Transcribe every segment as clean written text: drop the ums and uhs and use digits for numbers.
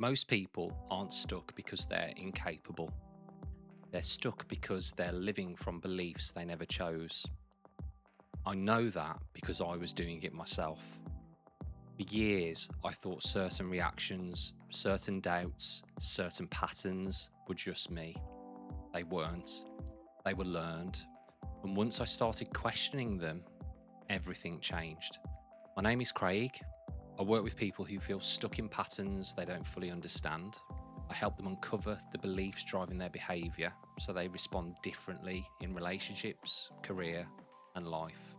Most people aren't stuck because they're incapable. They're stuck because they're living from beliefs they never chose. I know that because I was doing it myself. For years, I thought certain reactions, certain doubts, certain patterns were just me. They weren't. They were learned. And once I started questioning them, everything changed. My name is Craig. I work with people who feel stuck in patterns they don't fully understand. I help them uncover the beliefs driving their behaviour so they respond differently in relationships, career, and life.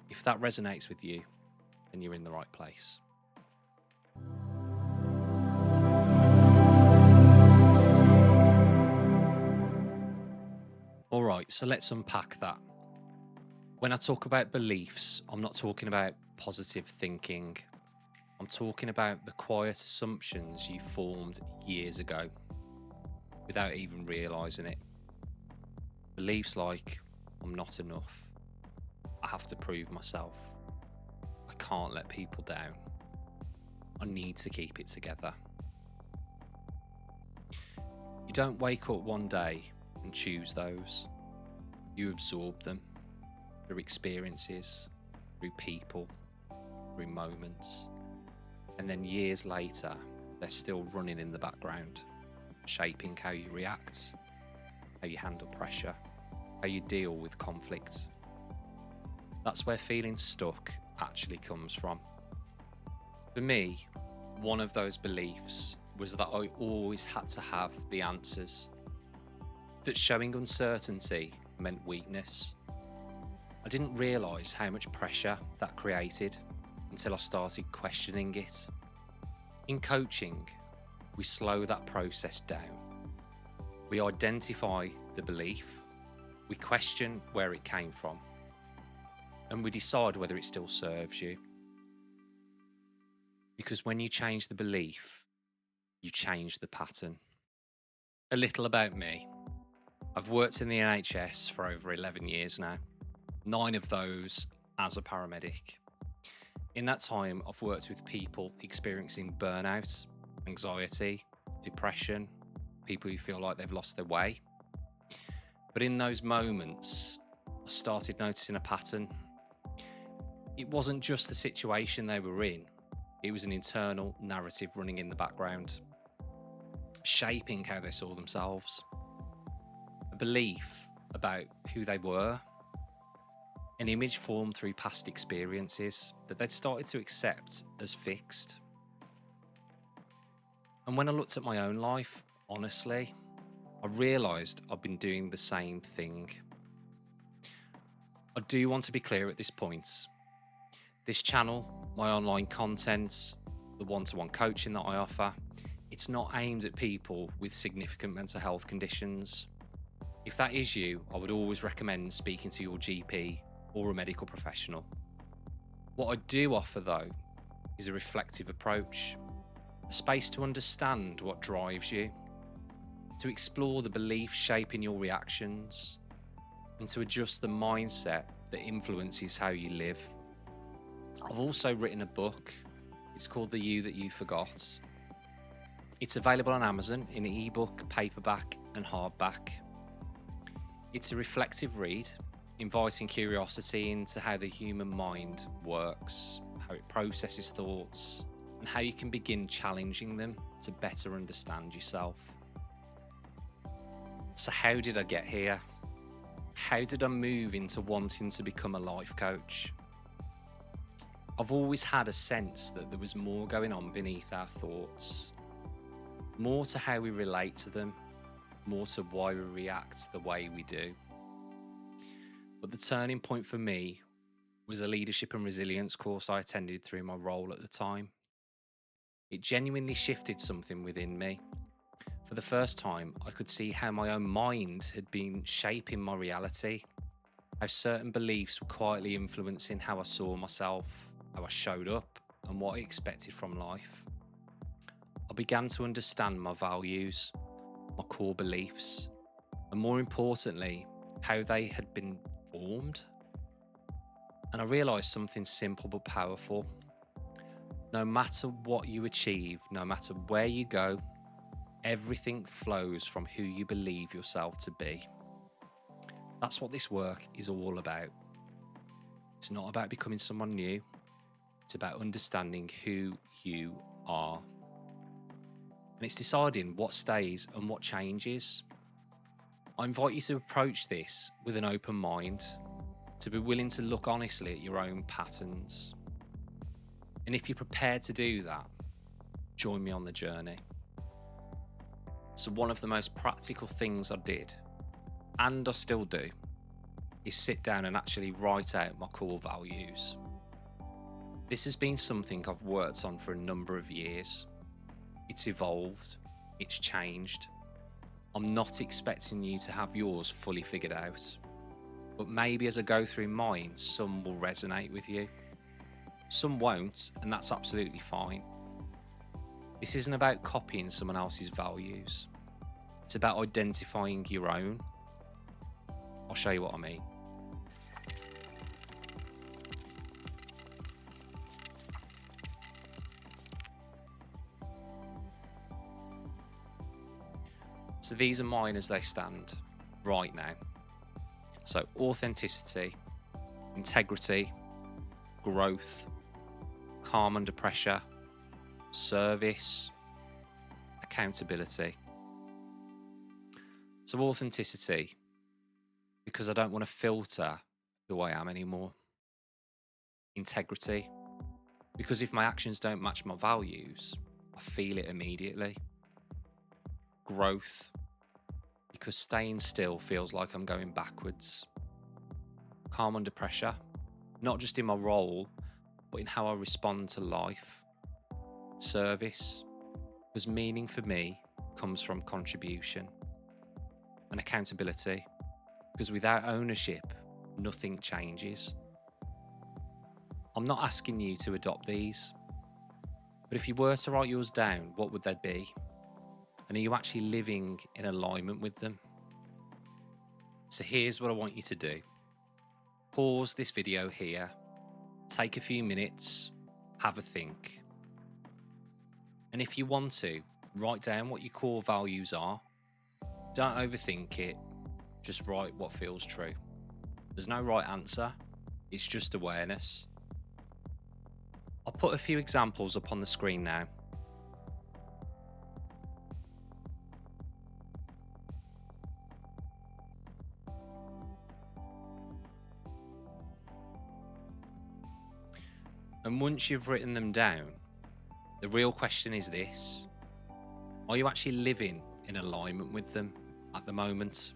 If that resonates with you, then you're in the right place. All right, so let's unpack that. When I talk about beliefs, I'm not talking about positive thinking. I'm talking about the quiet assumptions you formed years ago without even realising it. Beliefs like, I'm not enough. I have to prove myself. I can't let people down. I need to keep it together. You don't wake up one day and choose those. You absorb them through experiences, through people, through moments. And then years later, they're still running in the background, shaping how you react, how you handle pressure, how you deal with conflict. That's where feeling stuck actually comes from. For me, one of those beliefs was that I always had to have the answers, that showing uncertainty meant weakness. I didn't realise how much pressure that created until I started questioning it. In coaching, we slow that process down. We identify the belief, we question where it came from, and we decide whether it still serves you. Because when you change the belief, you change the pattern. A little about me. I've worked in the NHS for over 11 years now, 9 of those as a paramedic. In that time, I've worked with people experiencing burnout, anxiety, depression, people who feel like they've lost their way. But in those moments, I started noticing a pattern. It wasn't just the situation they were in, it was an internal narrative running in the background, shaping how they saw themselves. A belief about who they were, an image formed through past experiences that they'd started to accept as fixed. And when I looked at my own life, honestly, I realised I've been doing the same thing. I do want to be clear at this point. This channel, my online contents, the one-to-one coaching that I offer, it's not aimed at people with significant mental health conditions. If that is you, I would always recommend speaking to your GP or a medical professional. What I do offer, though, is a reflective approach, a space to understand what drives you, to explore the beliefs shaping your reactions, and to adjust the mindset that influences how you live. I've also written a book. It's called The You That You Forgot. It's available on Amazon in ebook, paperback, and hardback. It's a reflective read, inviting curiosity into how the human mind works, how it processes thoughts, and how you can begin challenging them to better understand yourself. So how did I get here? How did I move into wanting to become a life coach? I've always had a sense that there was more going on beneath our thoughts, more to how we relate to them, more to why we react the way we do. But the turning point for me was a leadership and resilience course I attended through my role at the time. It genuinely shifted something within me. For the first time, I could see how my own mind had been shaping my reality, how certain beliefs were quietly influencing how I saw myself, how I showed up, and what I expected from life. I began to understand my values, my core beliefs, and more importantly, how they had been formed. And I realised something simple but powerful. No matter what you achieve, no matter where you go, everything flows from who you believe yourself to be. That's what this work is all about. It's not about becoming someone new. It's about understanding who you are. And it's deciding what stays and what changes. I invite you to approach this with an open mind, to be willing to look honestly at your own patterns. And if you're prepared to do that, join me on the journey. So one of the most practical things I did, and I still do, is sit down and actually write out my core values. This has been something I've worked on for a number of years. It's evolved, it's changed. I'm not expecting you to have yours fully figured out, but maybe as I go through mine, some will resonate with you. Some won't, and that's absolutely fine. This isn't about copying someone else's values. It's about identifying your own. I'll show you what I mean. So these are mine as they stand right now. So authenticity, integrity, growth, calm under pressure, service, accountability. So authenticity, because I don't want to filter who I am anymore. Integrity, because if my actions don't match my values, I feel it immediately. Growth, because staying still feels like I'm going backwards. Calm under pressure, not just in my role, but in how I respond to life. Service, because meaning for me comes from contribution. And accountability, because without ownership, nothing changes. I'm not asking you to adopt these, but if you were to write yours down, what would they be? And are you actually living in alignment with them? So here's what I want you to do. Pause this video here, take a few minutes, have a think. And if you want to, write down what your core values are. Don't overthink it, just write what feels true. There's no right answer, it's just awareness. I'll put a few examples up on the screen now. And once you've written them down, the real question is this: are you actually living in alignment with them at the moment?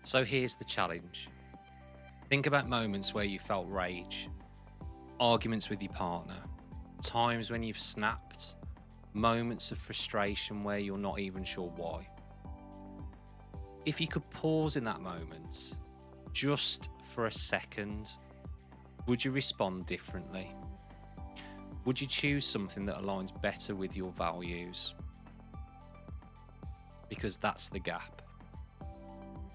So here's the challenge. Think about moments where you felt rage, arguments with your partner, times when you've snapped, moments of frustration where you're not even sure why. If you could pause in that moment, just for a second, would you respond differently? Would you choose something that aligns better with your values? Because that's the gap.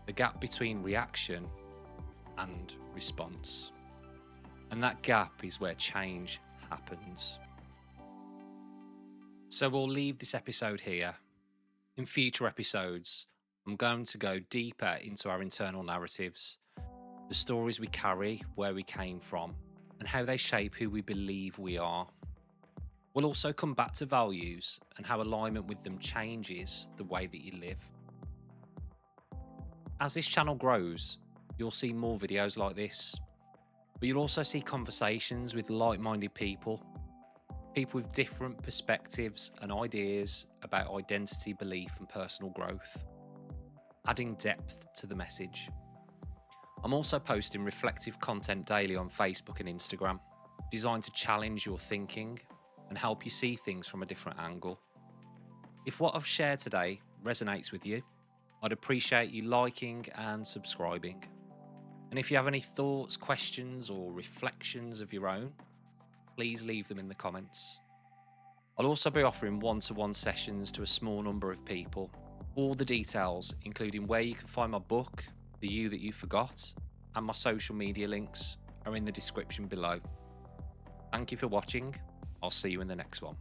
The gap between reaction and response. And that gap is where change happens. So we'll leave this episode here. In future episodes, I'm going to go deeper into our internal narratives, the stories we carry, where we came from, and how they shape who we believe we are. We'll also come back to values and how alignment with them changes the way that you live. As this channel grows, you'll see more videos like this, but you'll also see conversations with like-minded people with different perspectives and ideas about identity, belief, and personal growth, adding depth to the message. I'm also posting reflective content daily on Facebook and Instagram, designed to challenge your thinking and help you see things from a different angle. If what I've shared today resonates with you, I'd appreciate you liking and subscribing. And if you have any thoughts, questions, or reflections of your own, please leave them in the comments. I'll also be offering one-to-one sessions to a small number of people. All the details, including where you can find my book, The You That You Forgot, and my social media links, are in the description below. Thank you for watching. I'll see you in the next one.